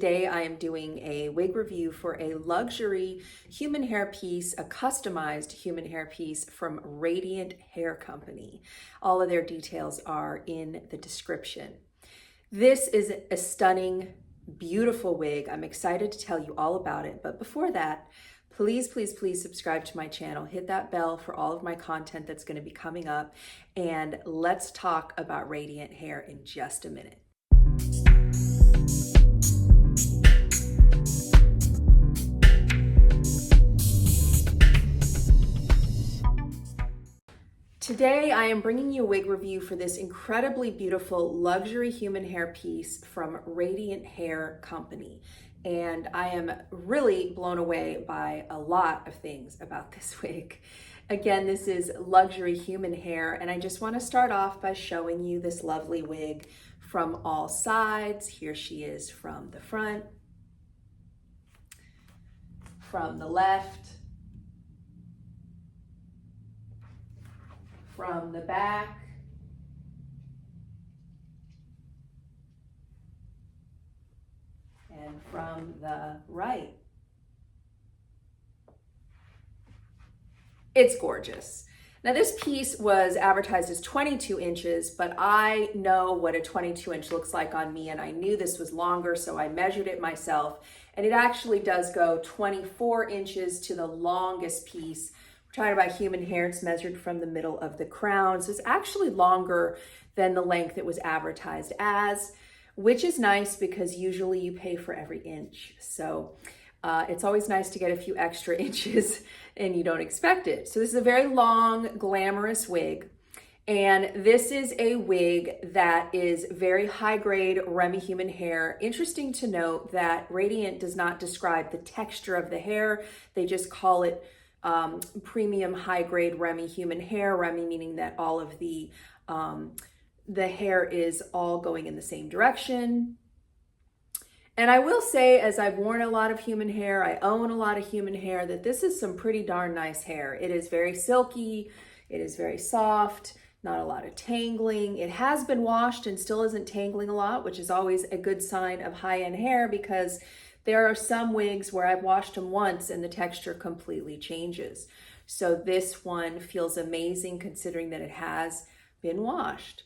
Today I am doing a wig review for a luxury human hair piece, a customized human hair piece from Radiant Hair Company. All of their details are in the description. This is a stunning, beautiful wig. I'm excited to tell you all about it, but before that, please subscribe to my channel. Hit that bell for all of my content that's going to be coming up, and let's talk about Radiant Hair in just a minute. Today, I am bringing you a wig review for this incredibly beautiful luxury human hair piece from Radiant Hair Company. And I am really blown away by a lot of things about this wig. Again, this is luxury human hair, and I just want to start off by showing you this lovely wig from all sides. Here she is from the front, from the left, from the back, and from the right. It's gorgeous. Now this piece was advertised as 22 inches, but I know what a 22-inch looks like on me, and I knew this was longer, so I measured it myself, and it actually does go 24 inches to the longest piece. Talking about human hair, it's measured from the middle of the crown. So it's actually longer than the length it was advertised as, which is nice because usually you pay for every inch. So it's always nice to get a few extra inches and you don't expect it. So this is a very long, glamorous wig. And this is a wig that is very high grade Remy human hair. Interesting to note that Radiant does not describe the texture of the hair. They just call it premium high grade Remy human hair. Remy meaning that all of the hair is all going in the same direction. And I will say, as I've worn a lot of human hair, I own a lot of human hair, that this is some pretty darn nice hair. It is very silky, it is very soft, not a lot of tangling. It has been washed and still isn't tangling a lot, which is always a good sign of high-end hair, because there are some wigs where I've washed them once and the texture completely changes. So this one feels amazing considering that it has been washed.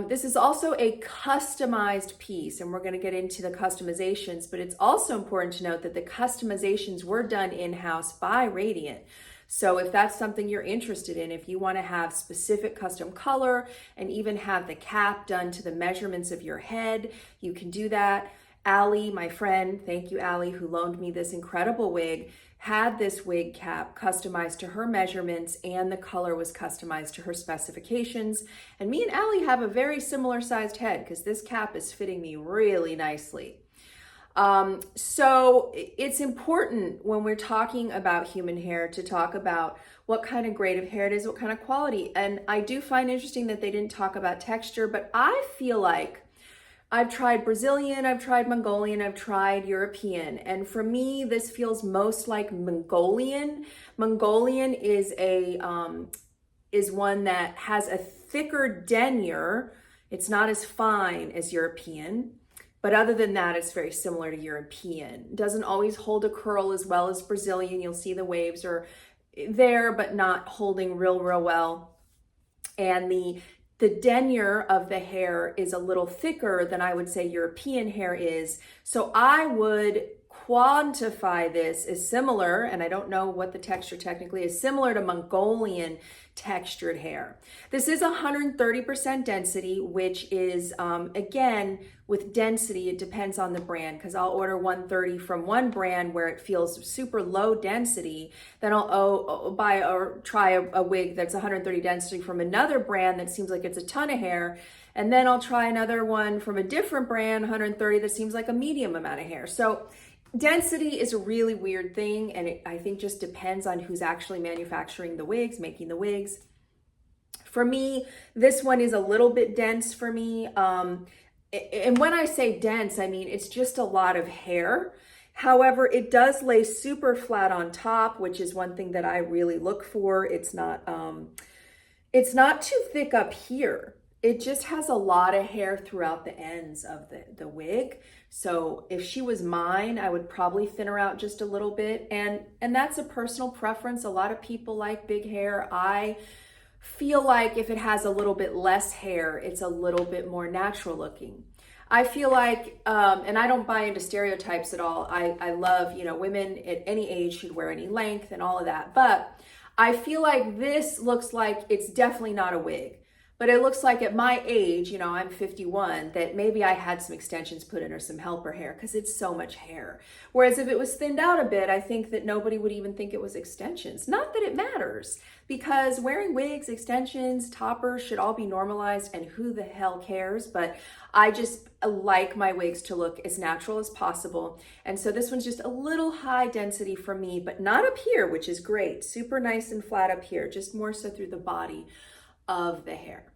This is also a customized piece, and we're going to get into the customizations, but it's also important to note that the customizations were done in-house by Radiant. So if that's something you're interested in, if you want to have specific custom color and even have the cap done to the measurements of your head, you can do that. Allie, my friend, thank you Allie, who loaned me this incredible wig, had this wig cap customized to her measurements, and the color was customized to her specifications. And me and Allie have a very similar sized head because this cap is fitting me really nicely. So it's important when we're talking about human hair to talk about what kind of grade of hair it is, what kind of quality. And I do find interesting that they didn't talk about texture, but I feel like I've tried Brazilian, I've tried Mongolian, I've tried European, and for me, this feels most like Mongolian. Mongolian is one that has a thicker denier. It's not as fine as European, but other than that, it's very similar to European. It doesn't always hold a curl as well as Brazilian. You'll see the waves are there, but not holding real well. And the denier of the hair is a little thicker than I would say European hair is. So I would quantify this as similar, and I don't know what the texture technically is, similar to Mongolian textured hair. This is 130% density, which is, again, with density, it depends on the brand, because I'll order 130 from one brand where it feels super low density. Then I'll buy or try a wig that's 130 density from another brand that seems like it's a ton of hair. And then I'll try another one from a different brand, 130, that seems like a medium amount of hair. So density is a really weird thing, and it, I think, just depends on who's actually manufacturing the wigs, making the wigs. For me, this one is a little bit dense for me. And when I say dense, I mean it's just a lot of hair. However, it does lay super flat on top, which is one thing that I really look for. It's not too thick up here. It just has a lot of hair throughout the ends of the wig. So if she was mine, I would probably thin her out just a little bit. And that's a personal preference. A lot of people like big hair. I feel like if it has a little bit less hair, it's a little bit more natural looking. I feel like, and I don't buy into stereotypes at all. I love, women at any age should wear any length and all of that. But I feel like this looks like it's definitely not a wig. But it looks like at my age, I'm 51, that maybe I had some extensions put in or some helper hair because it's so much hair. Whereas if it was thinned out a bit, I think that nobody would even think it was extensions. Not that it matters, because wearing wigs, extensions, toppers should all be normalized, and who the hell cares? But I just like my wigs to look as natural as possible. And so this one's just a little high density for me, but not up here, which is great. Super nice and flat up here, just more so through the body of the hair.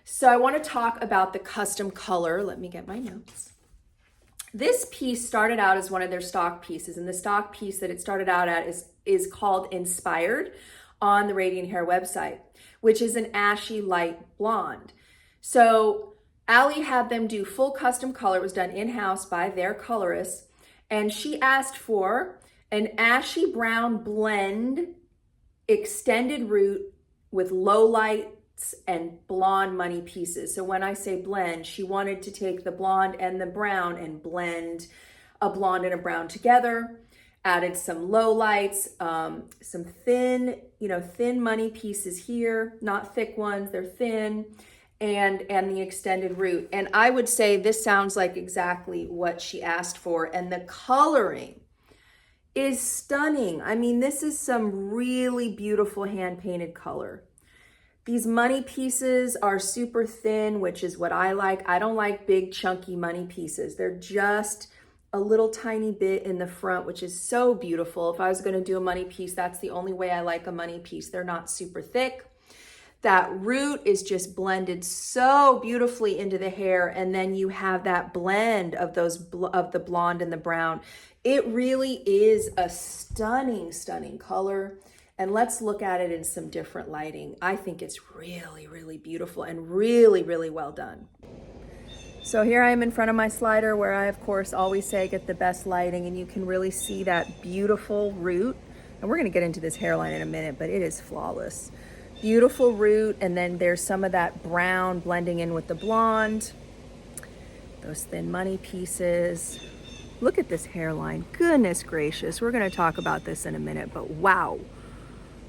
So I want to talk about the custom color. Let me get my notes. This piece started out as one of their stock pieces, and the stock piece that it started out at is called Inspired on the Radiant Hair website, which is an ashy light blonde. So Allie had them do full custom color. It was done in-house by their colorist, and she asked for an ashy brown blend, extended root with low lights and blonde money pieces. So when I say blend, she wanted to take the blonde and the brown and blend a blonde and a brown together, added some low lights, some thin, thin money pieces here, not thick ones, they're thin, and the extended root. And I would say this sounds like exactly what she asked for. And the coloring is stunning. I mean, this is some really beautiful hand-painted color. These money pieces are super thin, which is what I like. I don't like big chunky money pieces. They're just a little tiny bit in the front, which is so beautiful. If I was gonna do a money piece, that's the only way I like a money piece. They're not super thick. That root is just blended so beautifully into the hair, and then you have that blend of of the blonde and the brown. It really is a stunning, stunning color. And let's look at it in some different lighting. I think it's really, really beautiful and really, really well done. So here I am in front of my slider, where I, of course, always say get the best lighting, and you can really see that beautiful root. And we're gonna get into this hairline in a minute, but it is flawless. Beautiful root, and then there's some of that brown blending in with the blonde. Those thin money pieces. Look at this hairline, goodness gracious. We're gonna talk about this in a minute, but wow.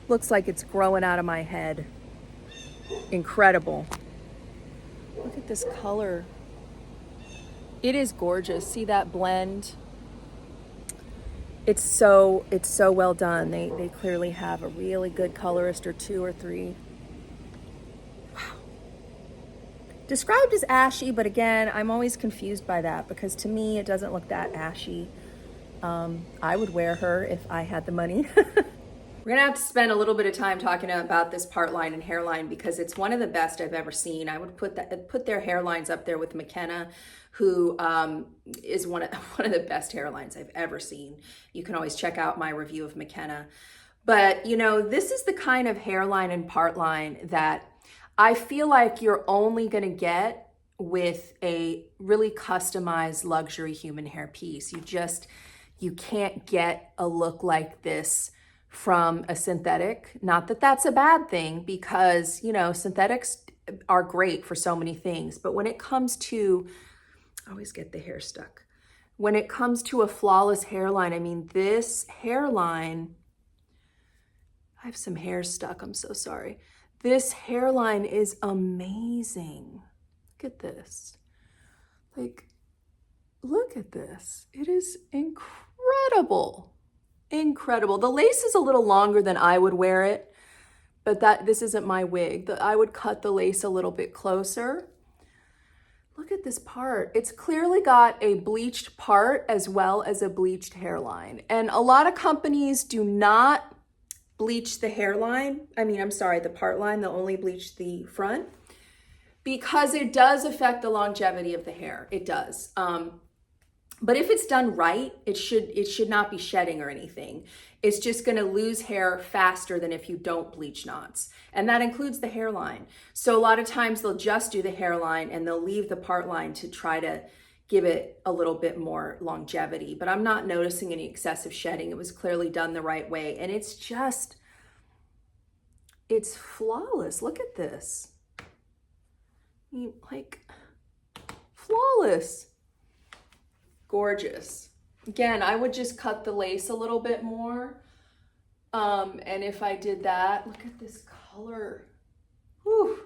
Looks like it's growing out of my head. Incredible. Look at this color. It is gorgeous. See that blend? It's so well done. They clearly have a really good colorist, or two or three. Wow. Described as ashy, but again, I'm always confused by that, because to me, it doesn't look that ashy. I would wear her if I had the money. We're gonna have to spend a little bit of time talking about this part line and hairline, because it's one of the best I've ever seen. I would put their hairlines up there with McKenna, who is one of the best hairlines I've ever seen. You can always check out my review of McKenna. But this is the kind of hairline and part line that I feel like you're only gonna get with a really customized luxury human hair piece. You can't get a look like this from a synthetic. Not that that's a bad thing, because synthetics are great for so many things, but when it comes to, I always get the hair stuck. When it comes to a flawless hairline, I mean, this hairline, I have some hair stuck, I'm so sorry. This hairline is amazing. Look at this. Look at this. It is incredible. Incredible. The lace is a little longer than I would wear it, but this isn't my wig. I would cut the lace a little bit closer. Look at this part. It's clearly got a bleached part as well as a bleached hairline. And a lot of companies do not bleach the hairline. The part line, they'll only bleach the front, because it does affect the longevity of the hair. It does. But if it's done right, it should not be shedding or anything. It's just gonna lose hair faster than if you don't bleach knots. And that includes the hairline. So a lot of times they'll just do the hairline and they'll leave the part line to try to give it a little bit more longevity, but I'm not noticing any excessive shedding. It was clearly done the right way, and it's flawless. Look at this. Like, flawless. Gorgeous. Again, I would just cut the lace a little bit more. And if I did that, look at this color. Whew.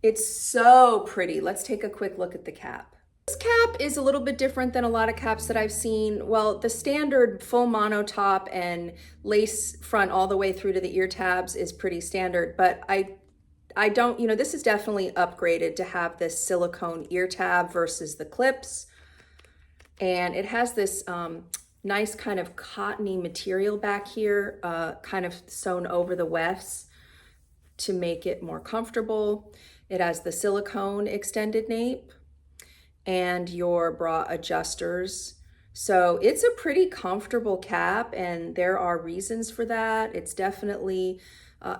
It's so pretty. Let's take a quick look at the cap. This cap is a little bit different than a lot of caps that I've seen. Well, the standard full mono top and lace front all the way through to the ear tabs is pretty standard, but I don't, this is definitely upgraded to have this silicone ear tab versus the clips. And it has this nice kind of cottony material back here, kind of sewn over the wefts to make it more comfortable. It has the silicone extended nape and your bra adjusters. So it's a pretty comfortable cap, and there are reasons for that. It's definitely,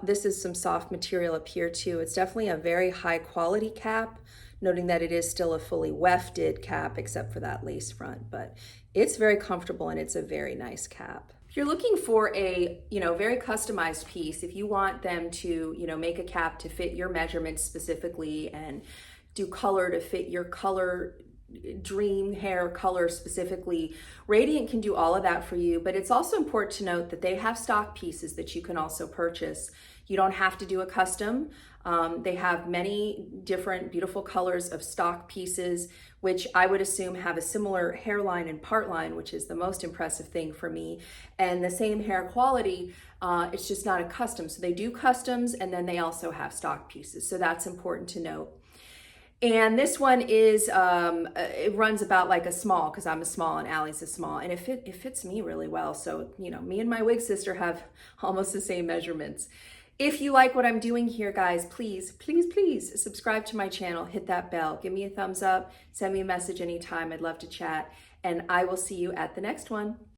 this is some soft material up here too. It's definitely a very high quality cap, noting that it is still a fully wefted cap except for that lace front, but it's very comfortable and it's a very nice cap. If you're looking for a, very customized piece, if you want them to, make a cap to fit your measurements specifically and do color to fit your color, dream hair color specifically, Radiant can do all of that for you. But it's also important to note that they have stock pieces that you can also purchase. You don't have to do a custom. They have many different beautiful colors of stock pieces, which I would assume have a similar hairline and part line, which is the most impressive thing for me, and the same hair quality. It's just not a custom. So they do customs, and then they also have stock pieces. So that's important to note. And this one is, it runs about like a small, because I'm a small and Allie's a small, and it fits me really well. So, me and my wig sister have almost the same measurements. If you like what I'm doing here, guys, please, please, please subscribe to my channel, hit that bell, give me a thumbs up, send me a message anytime. I'd love to chat, and I will see you at the next one.